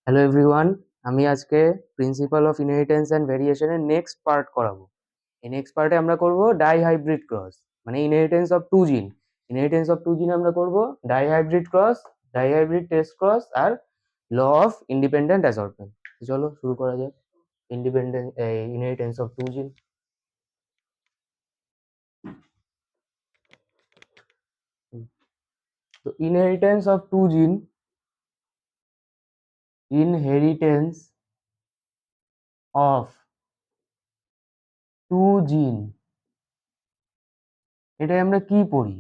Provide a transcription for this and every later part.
Hello everyone, আমি আজকে principle of inheritance and ভেরিয়েশনের নেক্সট পার্ট করাবো। এই নেক্সট পার্টে আমরা করব ডাইহাইব্রিড ক্রস, মানে inheritance of two gene. Inheritance of two gene আমরা করব dihybrid cross, dihybrid test cross আর ল অফ ইন্ডিপেন্ডেন্ট অ্যাসর্টমেন্ট। চলো শুরু করা যাক। ইন্ডিপেন্ডেন্ট ইনহেরিটেন্স অফ টু জিন। তো inheritance of two gene, inheritance of two জিন, এটা আমরা কি পড়ি?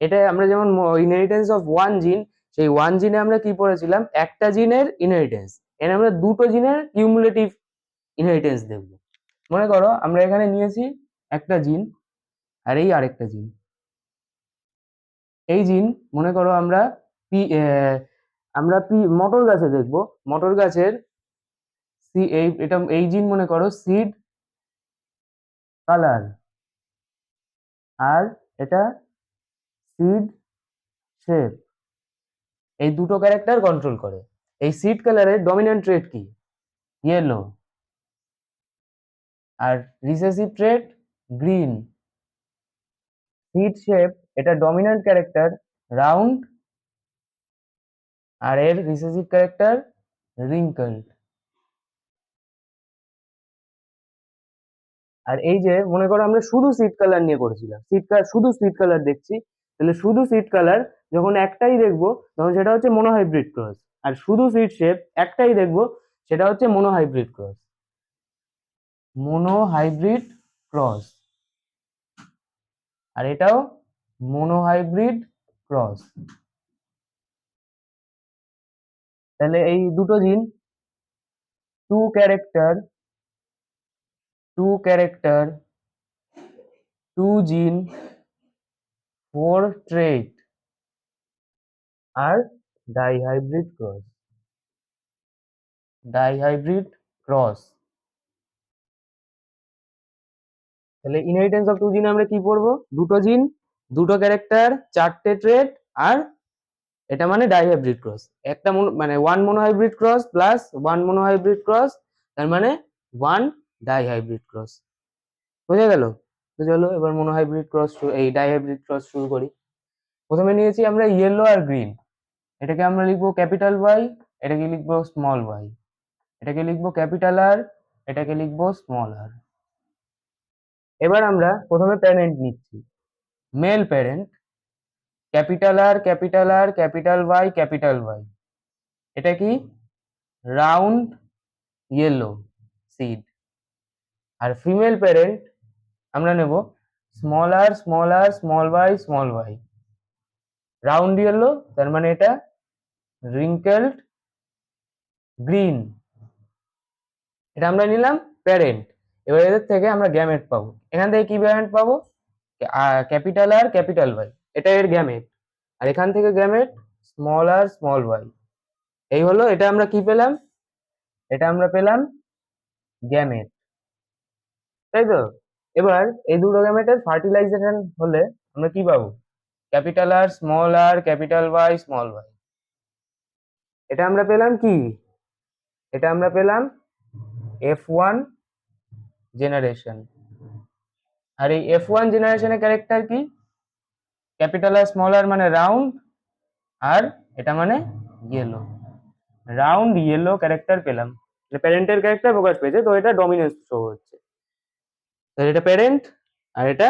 এটা আমরা যেমন ইনহেরিটেন্স অফ ওয়ান জিন, সেই ওয়ান জিনে আমরা কি পড়েছিলাম? একটা জিনের ইনহেরিটেন্স। এখানে আমরা দুটো জিনের কিউমুলেটিভ ইনহেরিটেন্স দেখব। মনে করো আমরা এখানে নিয়েছি একটা জিন আর এই আরেকটা জিন। এই জিন মনে করো আমরা পি আমরা পি মটর গাছে দেখব। মটর গাছের এই জিন মনে করো সিড কালার, আর এটা সিড শেপ। এই দুটো ক্যারেক্টার কন্ট্রোল করে। এই সিড কালারের ডমিন্যান্ট ট্রেট কি? ইয়েলো। আর রিসেসিভ ট্রেট গ্রিন। সিড শেপ, এটা ডমিন্যান্ট ক্যারেক্টার রাউন্ড, আর এর রিসেসিভ ক্যারেক্টার রিঙ্কলড। আর এই যে মনে করো আমরা শুধু সিড কালার নিয়ে করেছিলাম, সিড কালার শুধু সিড কালার দেখছি, তাহলে শুধু সিড কালার যখন একটাই দেখবো তখন সেটা হচ্ছে মোনোহাইব্রিড ক্রস। আর শুধু সিড শেপ একটাই দেখবো, সেটা হচ্ছে মোনোহাইব্রিড ক্রস। মোনোহাইব্রিড ক্রস। আর এটাও মোনোহাইব্রিড ক্রস। তাহলে এই দুটো gene, two character, two character, two gene, four trait আর ডাইহাইব্রিড ক্রস। Dihybrid cross. তাহলে ইনহেরিটেন্স অফ টু জিন আমরা কি পড়বো? দুটো জিন, দুটো ক্যারেক্টার, চারটে ট্রেট, আর এটা মানে ডাইহাইব্রিড ক্রস। একটা মানে one monohybrid cross plus one monohybrid cross, তার মানে ওয়ান ডাইহাইব্রিড ক্রস। বোঝা গেল? তো চলো এবার মোনোহাইব্রিড ক্রস, এই ডাইহাইব্রিড ক্রস শুরু করি। প্রথমে নিয়েছি আমরা ইয়েলো আর গ্রিন। এটাকে আমরা লিখবো ক্যাপিটাল ওয়াই, এটাকে লিখবো স্মল ওয়াই। এটাকে লিখবো ক্যাপিটাল আর, এটাকে লিখবো স্মল আর। এবার আমরা প্রথমে প্যারেন্ট নিচ্ছি, male parent, capital R, capital R, capital Y, capital Y. এটা কি? Round yellow seed. আর ফিমেল প্যারেন্ট আমরা নেব small R, small R, small Y, small Y. Round yellow, তার মানে এটা রিঙ্কেলড গ্রিন। এটা আমরা নিলাম প্যারেন্ট। এবার এদের থেকে আমরা গ্যামেট পাবো। এখান থেকে কি গ্যামেট পাবো? ক্যাপিটাল আর, ক্যাপিটাল ওয়াই, এটা এর গ্যামেট। আর এখান থেকে gamete small R, small Y. এই হলো, এটা আমরা কি পেলাম? এটা আমরা পেলাম গ্যামেট, তাই তো? এবার এই দুটো গ্যামেটের ফার্টিলাইজেশন হলে আমরা কি পাবো? ক্যাপিটাল আর, স্মল আর, ক্যাপিটাল ওয়াই, স্মল ওয়াই। এটা আমরা পেলাম কি? এটা আমরা পেলাম F1 জেনারেশন। আর এই F1 জেনারেশনের ক্যারেক্টার কি? ক্যাপিটাল আর, স্মল আর মানে রাউন্ড, আর এটা মানে ইয়েলো। রাউন্ড ইয়েলো ক্যারেক্টার পেলাম। প্যারেন্টের ক্যারেক্টার প্রকাশ পেয়েছে, তো এটা ডমিনেন্স শো হচ্ছে। তাহলে এটা প্যারেন্ট আর এটা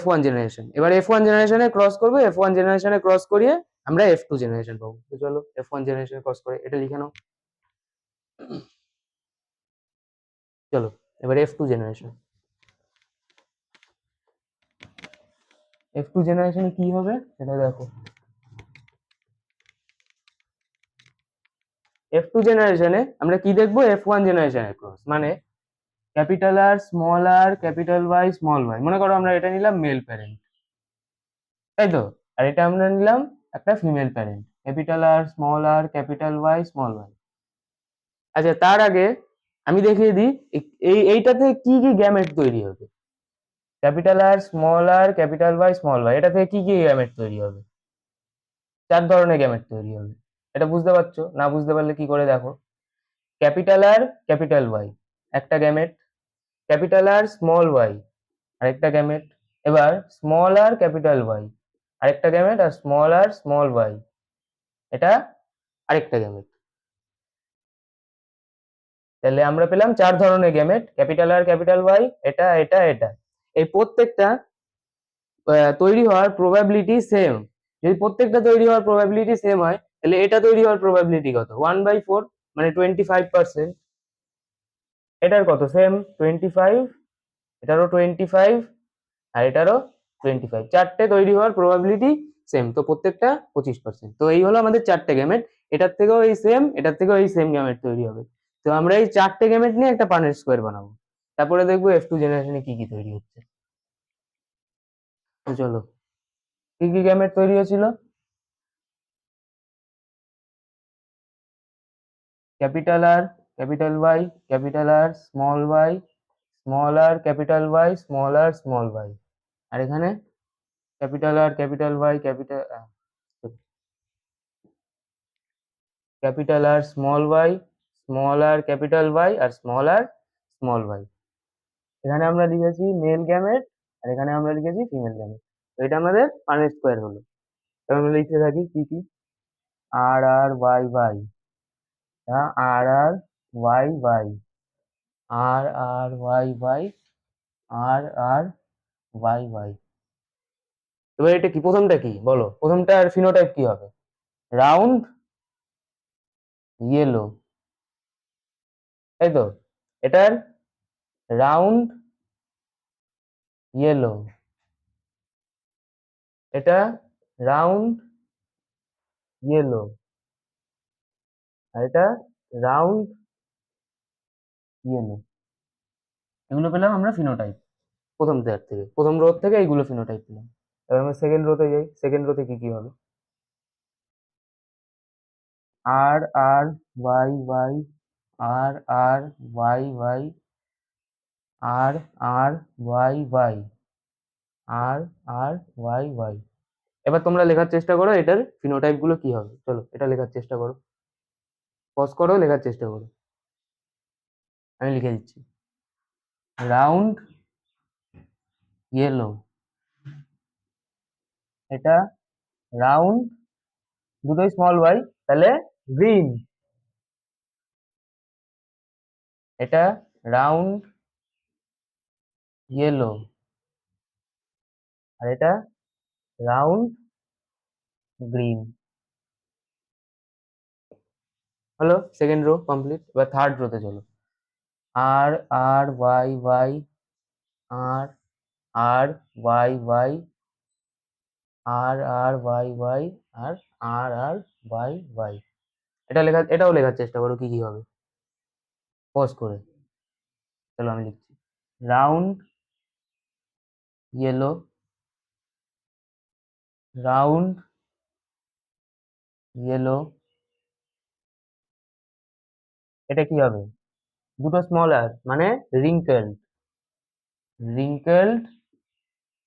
F1 জেনারেশন। এবার F1 জেনারেশনে ক্রস করবো, F1 জেনারেশনে ক্রস করিয়ে আমরা F2 জেনারেশন পাবো। তো চলো F1 জেনারেশনে ক্রস করে এটা লিখে নাও। চলো এবার F2 জেনারেশন। F2 জেনারেশনে কি হবে সেটা দেখো। F2 জেনারেশনে আমরা কি দেখবো? F1 জেনারেশনের ক্রস, মানে ক্যাপিটাল আর, স্মল আর, ক্যাপিটাল ওয়াই, স্মল ওয়াই। মনে করো আমরা এটা নিলাম মেল প্যারেন্ট, তাই তো? আর এটা আমরা নিলাম একটা ফিমেল প্যারেন্ট, ক্যাপিটাল আর, স্মল আর, ক্যাপিটাল ওয়াই, স্মল ওয়াই। আচ্ছা তার আগে আমি দেখিয়ে দিই এইটাতে কি কি গ্যামেট তৈরি হবে। ক্যাপিটাল আর, স্মল আর, ক্যাপিটাল ওয়াই, স্মল ওয়াই, এটা থেকে কি কি গ্যামেট তৈরি হবে? চার ধরনের গ্যামেট তৈরি হবে। এটা বুঝতে পারছো? না বুঝতে পারলে কি করে দেখো। ক্যাপিটাল আর ক্যাপিটাল ওয়াই একটা গ্যামেট, ক্যাপিটাল আর স্মল ওয়াই আরেকটা গ্যামেট, এবার স্মল আর ক্যাপিটাল ওয়াই আরেকটা গ্যামেট, আর স্মল ওয়াই এটা আরেকটা গ্যামেট। তাহলে আমরা পেলাম 4 ধরনের gamete, capital R capital Y, এটা এটা এটা। এই প্রত্যেকটা তৈরি হওয়ার প্রবাবিলিটি সেম। যদি প্রত্যেকটা তৈরি হওয়ার প্রবাবিলিটি সেম হয় তাহলে এটা তৈরি হওয়ার প্রবাবিলিটি কত? 1/4 মানে 25%। এটার কত? সেম 25, এটারও 25, আর এটারও 25। চারটে তৈরি হওয়ার প্রবাবিলিটি সেম, তো প্রত্যেকটা 25%। তো এই হলো আমাদের চারটে গ্যামেট, এটার থেকেও এই সেম, এটার থেকেও এই সেম গ্যামেট তৈরি হবে। তো আমরা এই চারটে গ্যামেট নিয়ে একটা পানেট স্কোয়ার বানাবো, তারপরে দেখবো F2 জেনারেশনে কি কি তৈরি হচ্ছে। তো চলো, কি কি গ্যামেট তৈরি হয়েছিল? Capital R capital Y, capital R capital Y, small Y. আর এখানে capital R capital Y, capital আর স্মল আর ক্যাপিটাল ওয়াই, আর স্মল ওয়াই। এখানে আমরা লিখেছি মেল গ্যামেট, আর এখানে আমরা লিখেছি ফিমেল গ্যামেট। তো এটা আমাদের পানেট স্কোয়ার হলো। এবার আমরা লিখতে থাকি কি কি। আর আর ওয়াই ওয়াই, আর আর ওয়াই ওয়াই, আর আর ওয়াই ওয়াই, আর আর ওয়াই ওয়াই। এবার এটা কি? প্রথমটা কি বলো? প্রথমটার ফিনোটাইপ কি হবে? রাউন্ড ইয়েলো, তাই তো? এটার রাউন্ড ইয়েলো, এটা রাউন্ড ইয়েলো, আর এটা রাউন্ড ইয়েলো। এগুলো পেলাম আমরা ফিনোটাইপ প্রথম লেয়ার থেকে, প্রথম রো থেকে এইগুলো ফিনোটাইপ পেলাম। এবার আমরা সেকেন্ড রোতে যাই, সেকেন্ড রোতে কি কি হবে? আর আর ওয়াই ওয়াই, আর আর ওয়াই ওয়াই, আর আর ওয়াই ওয়াই, আর আর ওয়াই ওয়াই। এবার তোমরা লেখার চেষ্টা করো এটার ফিনোটাইপ গুলো কি হবে। চলো এটা লেখার চেষ্টা করো, পজ করো, লেখার চেষ্টা করো, আমি লিখে দিচ্ছি। রাউন্ড ইয়েলো, এটা রাউন্ড দুটোই স্মল ওয়াই, তাহলে গ্রিন। এটা রাউন্ড ইয়েলো, আর এটা রাউন্ড গ্রিন। হলো সেকেন্ড রো কমপ্লিট। এবার থার্ড রোতে চলো। আর আর ওয়াই ওয়াই, আর আর ওয়াই ওয়াই, আর আর ওয়াই ওয়াই, আর আর ওয়াই ওয়াই। এটাও লেখার চেষ্টা করো কি কি হবে, পজ করে। চলো আমি লিখছি। রাউন্ড ইয়েলো, রাউন্ড ইয়েলো, এটা কি হবে? দুটো স্মল আর মানে রিঙ্কেলড, রিঙ্কেলড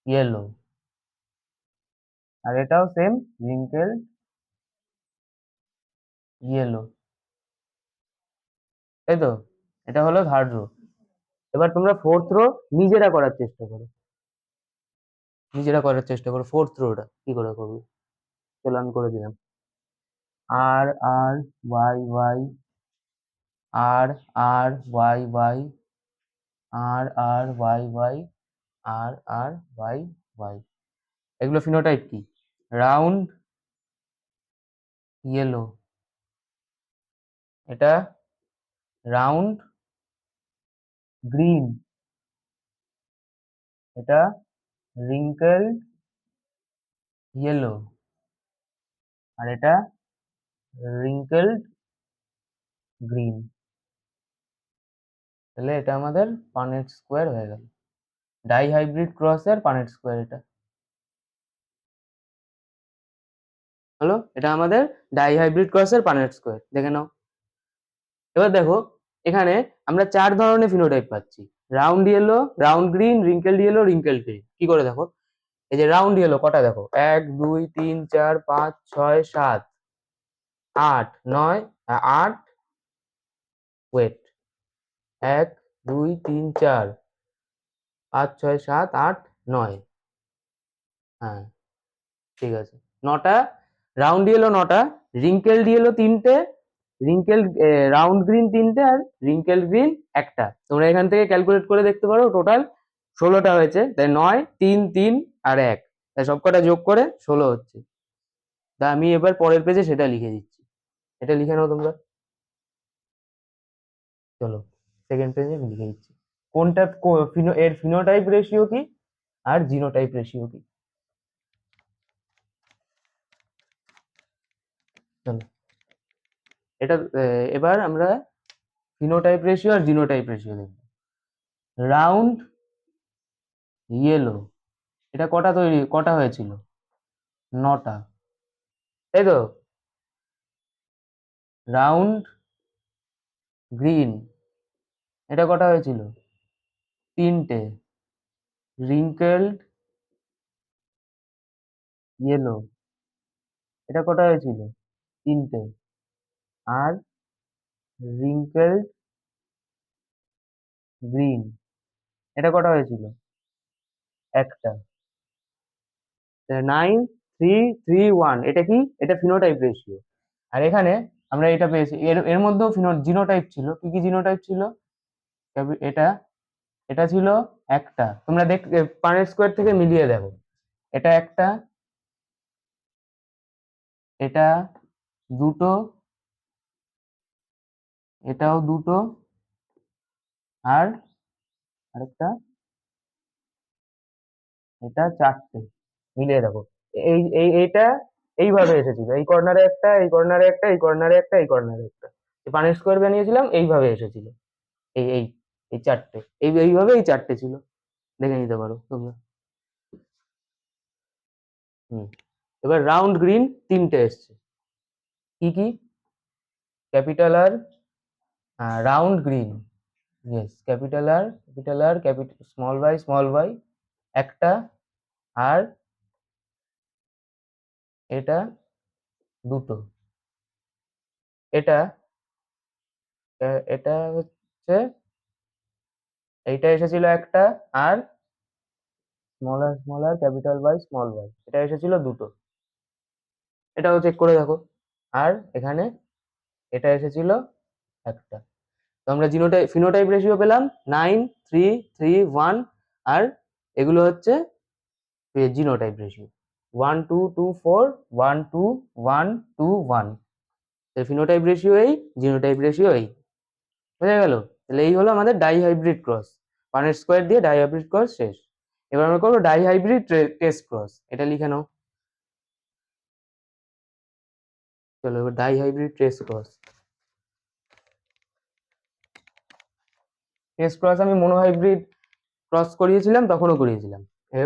ইয়েলো, আর এটাও সেম রিঙ্কেলড ইয়েলো, তাই তো? এটা হলো থার্ড রো। এবার তোমরা ফোর্থ রো নিজেরা করার চেষ্টা করো, নিজেরা করার চেষ্টা করো ফোর্থ রোটা কি করে করবে। চলো আমি করে দিলাম। আর আর ওয়াই ওয়াই, আর আর ওয়াই ওয়াই, আর আর ওয়াই ওয়াই, আর আর ওয়াই ওয়াই। এগুলো ফিনোটাইপ কি? রাউন্ড ইয়েলো, এটা রাউন্ড গ্রিন, এটা রিঙ্কেলড ইয়েলো, আর এটা রিঙ্কেলড গ্রিন। তাহলে এটা আমাদের পানেট স্কোয়ার হয়ে গেল, ডাই হাইব্রিড ক্রসের পানেট স্কোয়ার এটা হলো। এটা আমাদের ডাই হাইব্রিড ক্রসের পানেট স্কোয়ার, দেখে নাও। এবার দেখো এখানে আমরা 4 ধরনের ফিনোটাইপ পাচ্ছি। Round yellow, round green, wrinkled yellow, wrinkled green. কি করে দেখো? এই যে রাউন্ড ইয়েলো কটা দেখো, 1 2 3 4 5 6 7 8 9, 8 ওয়েট 1 2 3 4 5 6 7 8 9। হ্যাঁ ঠিক আছে, 9টা রাউন্ড ইয়েলো, 9টা রিঙ্কেলড ইয়েলো 3টে, রিঙ্কেলড রাউন্ড গ্রিন 3টে, আর রিঙ্কেলড গ্রিন একটা। তোমরা এখান থেকে ক্যালকুলেট করে দেখতে পারো, টোটাল 16টা হয়েছে। তাই 9 3 3 আর 1, তাই সবকটা যোগ করে 16 হচ্ছে। তা আমি এবার পরের পেজে সেটা লিখে দিচ্ছি, এটা লিখে নাও তোমরা। চলো সেকেন্ড পেজে আমি লিখে দিচ্ছি কোনটা এর ফিনোটাইপ রেশিও কি আর জিনোটাইপ রেশিও কি। চলো এটা এবার আমরা ফিনোটাইপ রেশিও আর জিনোটাইপ রেশিও দেখব। রাউন্ড ইয়েলো, এটা কটা হয়েছিল? 9টা, তাই তো। রাউন্ড গ্রিন, এটা কটা হয়েছিল? 3টে। রিঙ্কেলড ইয়েলো, এটা কটা হয়েছিল? 3টে। আর রিঙ্কেলড গ্রিন, এটা কটা হয়েছিল? একটা। 9 3 3 1, এটা কি? এটা ফিনোটাইপ রেশিও। আর এখানে আমরা এটা পেয়েছি, এর এর মধ্যেও জিনোটাইপ ছিল। কি কি জিনোটাইপ ছিল? এটা এটা ছিল একটা, তোমরা পানেট স্কোয়ার থেকে মিলিয়ে দেখো। এটা একটা, এটা দুটো, এটাও দুটো, আর আরেকটা, এটা 4টে। মিলিয়ে দেখো, এইটা এইভাবে এসেছিল, এই কর্নারে একটা, এই কর্নারে একটা, এই কর্নারে একটা, এই কর্নারে একটা। পানেট স্কোয়ার বানিয়েছিলাম, এইভাবে এসেছিল। এই এই এই 4টে, এইভাবে এই 4টে ছিল, দেখে নিতে পারো তোমরা। হুম, এবার রাউন্ড গ্রিন 3টে এসছে। কি কি? Capital R round green, yes, capital R capital small Y একটা, আর এটা দুটো। এটা এটা হচ্ছে, এইটা এসেছিল একটা, আর স্মল আর স্মল ওয়াই, এটা এসেছিল দুটো। এটাও চেক করে দেখো। আর এখানে এটা এসেছিল একটা। তো আমরা ফিনোটাইপ রেশিও পেলাম 9 3 3 1, আর এগুলো হচ্ছে জিনোটাইপ রেশিও 1 2 2 4 1 2 1 2 1। ফিনোটাইপ রেশিও এই, জিনোটাইপ রেশিও এই। বোঝা গেল? তাহলে এই হলো আমাদের ডাইহাইব্রিড ক্রস। পানেট স্কোয়ার দিয়ে ডাইহাইব্রিড ক্রস শেষ। এবার আমরা করবো ডাইহাইব্রিড টেস্ট ক্রস, এটা লিখে নাও। চলো এবার ডাইহাইব্রিড টেস্ট ক্রস আমি মনোহাইব্রিড ক্রস করিয়েছিলাম, তখনও করিয়েছিলাম।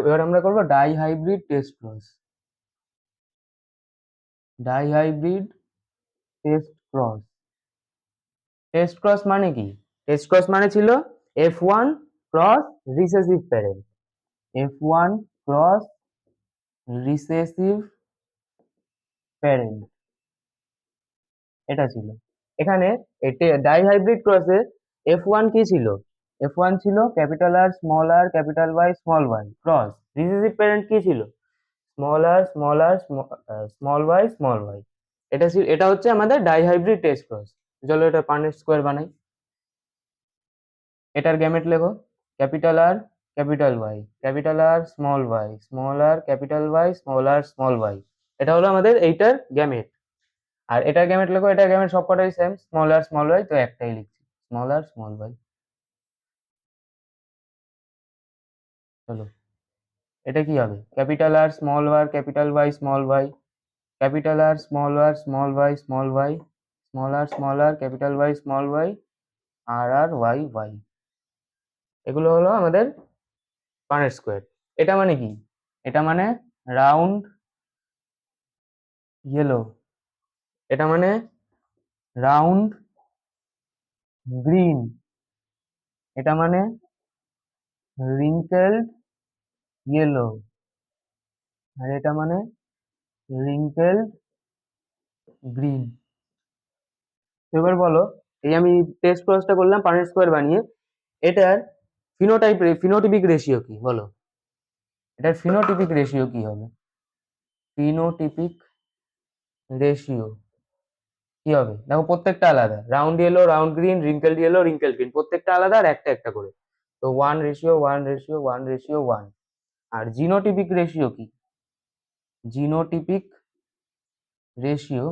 এবার আমরা করবো dihybrid test cross. Dihybrid test cross মানে কি? টেস্ট ক্রস মানে ছিল F1 cross recessive parent, F1 cross recessive parent, এটা ছিল। এখানে ডাইহাইব্রিড ক্রসে F1 কি ছিল? F1 ছিল capital R capital Y cross recessive parent কি ছিল? Small R small Y. এটা হচ্ছে আমাদের ডাইহাইব্রিড টেস্ট ক্রস। চলো এটা পানেট স্কোয়ার বানাই। এটার গ্যামেট লেখো, ক্যাপিটাল আর স্মল আর স্মল ওয়াই। এটা হলো আমাদের এইটার গ্যামেট। আর এটার গ্যামেট লেখো, এটার গ্যামেট সবকটাই সেম, স্মল ওয়াই, তো একটাই লিখছি, স্মল ওয়াই। চলো এটা কি হবে? ক্যাপিটাল আর স্মল ওয়াই, ক্যাপিটাল আর স্মল ওয়াই, স্মল আর ক্যাপিটাল স্মল ওয়াই, আর ওয়াই ওয়াই। এগুলো হলো আমাদের পানেট স্কোয়ার। এটা মানে কি? এটা মানে রাউন্ড ইয়েলো, এটা মানে রাউন্ড গ্রিন, এটা মানে রিঙ্কেলড ইয়েলো, আর এটা মানে রিঙ্কেলড গ্রিন। এবার বলো এই আমি টেস্ট ক্রসটা করলাম পানেট স্কোয়ার বানিয়ে। এটার ফিনোটিপিক রেশিও কি বলো? এটার ফিনোটিপিক রেশিও কি হবে? ফিনোটিপিক রেশিও কি হবে? দেখো প্রত্যেকটা আলাদা, round yellow, round green, wrinkled yellow, wrinkled green, প্রত্যেকটা আলাদা আর একটা একটা করে। তো 1:1:1:1। আর জিনোটিপিক রেশিও কি? জিনোটিপিক রেশিও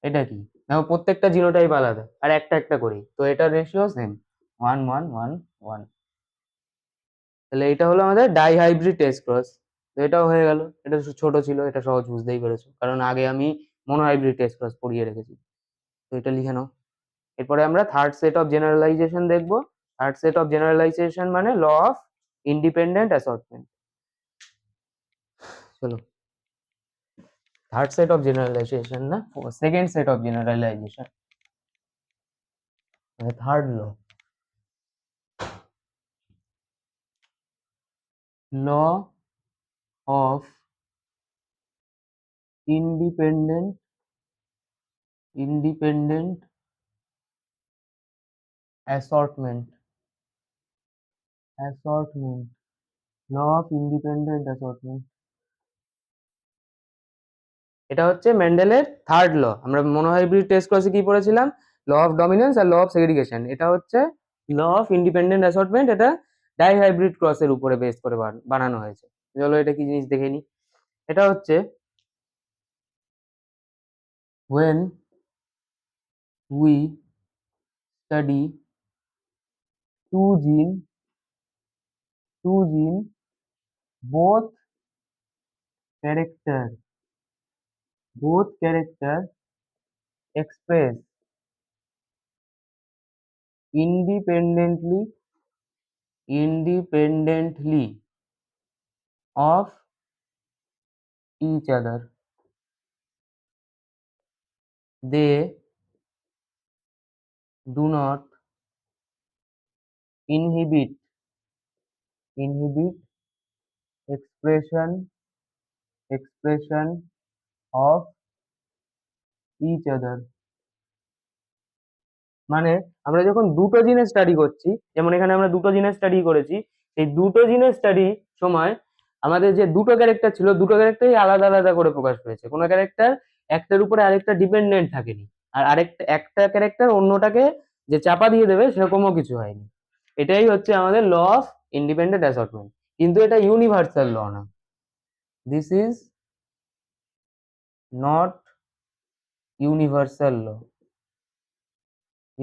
এটা কি? দেখো প্রত্যেকটা জিনোটাইপ আলাদা আর একটা একটা করে, তো এটার রেশিও সেম, 1:1:1:1। তাহলে এটা হলো আমাদের ডাইহাইব্রিড টেস্ট ক্রস। তো এটাও হয়ে গেল। এটা ছোট ছিল, এটা সহজ বুঝতেই পেরেছো, কারণ আগে আমি মনোহাইব্রিড টেস্ট ক্রস পড়িয়ে রেখেছি। তো এটা লিখে নাও। এরপরে আমরা থার্ড সেট অফ জেনারেলাইজেশন দেখবো। থার্ড সেট অফ জেনারেলাইজেশন মানে ল অফ ইন্ডিপেন্ডেন্ট অ্যাসর্টমেন্ট। চলো, থার্ড সেট অফ জেনারেলাইজেশন না, সেকেন্ড সেট অফ জেনারেলাইজেশন, মানে third law of independent independent assortment assortment law of independent assortment. এটা হচ্ছে মেন্ডেলের third ল। আমরা monohybrid test ক্লাসে কি পড়েছিলাম? ল অফ ডমিনেন্স আর ল অফ সেগ্রিগেশন। এটা হচ্ছে ল অফ ইন্ডিপেন্ডেন্ট অ্যাসর্টমেন্ট। এটা ডাইহাইব্রিড ক্রসের উপরে বেস করে বানানো হয়েছে। চলো এটা কি জিনিস দেখে নি। এটা হচ্ছে when we study two gene both character express independently of each other. They do not inhibit expression of each other. মানে আমরা যখন দুটো জিনিস স্টাডি করছি, যেমন এখানে আমরা দুটো জিনিস স্টাডি করেছি, এই দুটো জিনিস স্টাডি সময় আমাদের যে দুটো ক্যারেক্টার ছিল, দুটো ক্যারেক্টারই আলাদা আলাদা করে প্রকাশ পেয়েছে। কোনো ক্যারেক্টার একটার উপরে আরেকটা ডিপেন্ডেন্ট থাকেনি, আর একটা ক্যারেক্টার অন্যটাকে যে চাপা দিয়ে দেবে সেরকমও কিছু হয়নি। এটাই হচ্ছে আমাদের ল অফ ইন্ডিপেন্ডেন্ট অ্যাসর্টমেন্ট। কিন্তু এটা ইউনিভার্সাল ল না। This is not universal law.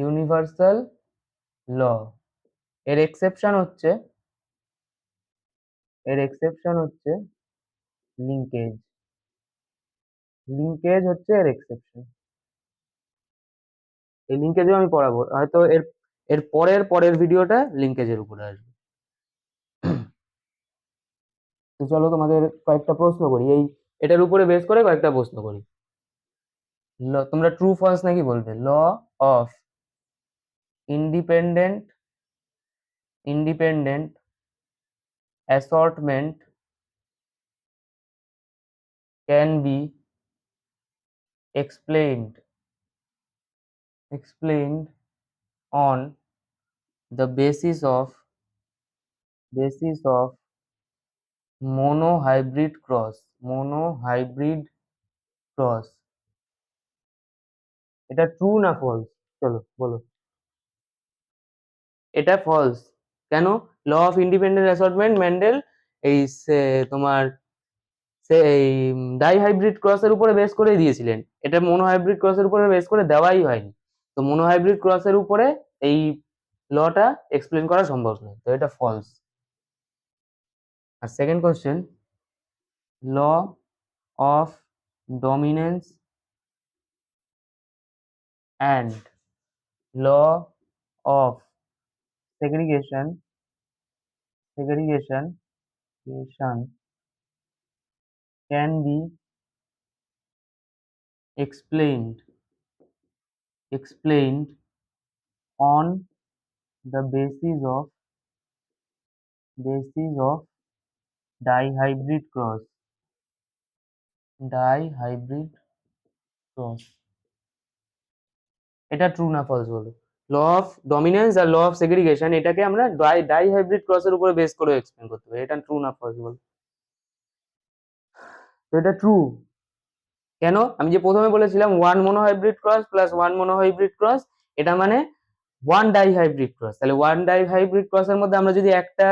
Universal law. এর এক্সেপশন হচ্ছে লিঙ্কেজ। লিঙ্কেজ হচ্ছে এর এক্সেপশন। এই লিঙ্কেজও আমি পড়াবো হয়তো, এর এর পরের পরের ভিডিওটা লিঙ্কেজের উপরে আসবে। তো চলো তোমাদের কয়েকটা প্রশ্ন করি, এটার উপরে বেস করে কয়েকটা প্রশ্ন করি। তোমরা ট্রু ফলস নাকি বলবে। Law of independent independent assortment can be explained on the basis of monohybrid cross। এটা ট্রু না ফলস? চলো বলো। এটা ফলস। কেন? Law of independent assortment Mendel এই তোমার এই ডাইহাইব্রিড ক্রসের উপরে বেস করে দিয়েছিলেন। এটা মনোহাইব্রিড ক্রসের উপরে বেস করে দেওয়াই হয়নি। তো মনোহাইব্রিড ক্রসের উপরে এই লটা এক্সপ্লেন করা সম্ভব নয়, তো এটা ফলস। আর second question, law of dominance and law of segregation can be explained on the basis of dihybrid cross। এটা ট্রু না ফলস বলো। ল অফ ডমিনেন্স আর ল অফ সেগ্রিগেশন এটাকে আমরা ডাই হাইব্রিড ক্রসের উপরে বেস করে এক্সপ্লেন করতে পারি। এটা ট্রু না ফলস বলো। তো এটা ট্রু। কেন? আমি যে প্রথমে বলেছিলাম one monohybrid cross plus one monohybrid cross, এটা মানে ওয়ান ডাইহাইব্রিড ক্রস। তাহলে ওয়ান ডাইহাইব্রিড ক্রসের মধ্যে আমরা যদি একটা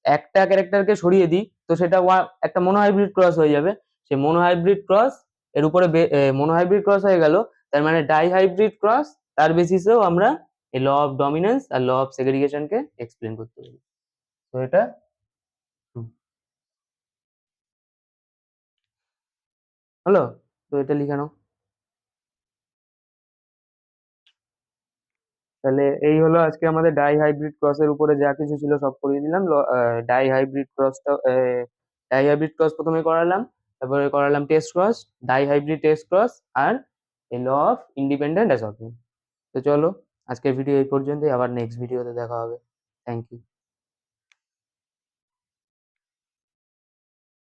একটা ক্যারেক্টারকে সরিয়ে দিই তো সেটা একটা মোনোহাইব্রিড ক্রস হয়ে যাবে। সে মোনোহাইব্রিড ক্রস এর উপরে মোনোহাইব্রিড ক্রস হয়ে গেল, তার মানে ডাইহাইব্রিড ক্রস, তার বেসিসেও আমরা এই ল অফ ডমিনেন্স আর ল অফ সেগ্রিগেশনকে এক্সপ্লেন করতে পারি। তো এটা হলো। তো এটা লিখে নাও। তাহলে এই হলো আজকে আমাদের ডাই হাইব্রিড ক্রসের উপরে যা কিছু ছিল সব করিয়ে দিলাম। Die hybrid ক্রসটা die hybrid cross প্রথমে করালাম, তারপরে করালাম test cross, die hybrid test cross, আর এই ল অফ ইন্ডিপেন্ডেন্ট অ্যাসর্টমেন্ট। তো চলো, আজকের ভিডিও এই পর্যন্তই, আবার নেক্সট ভিডিওতে দেখা হবে। Thank you.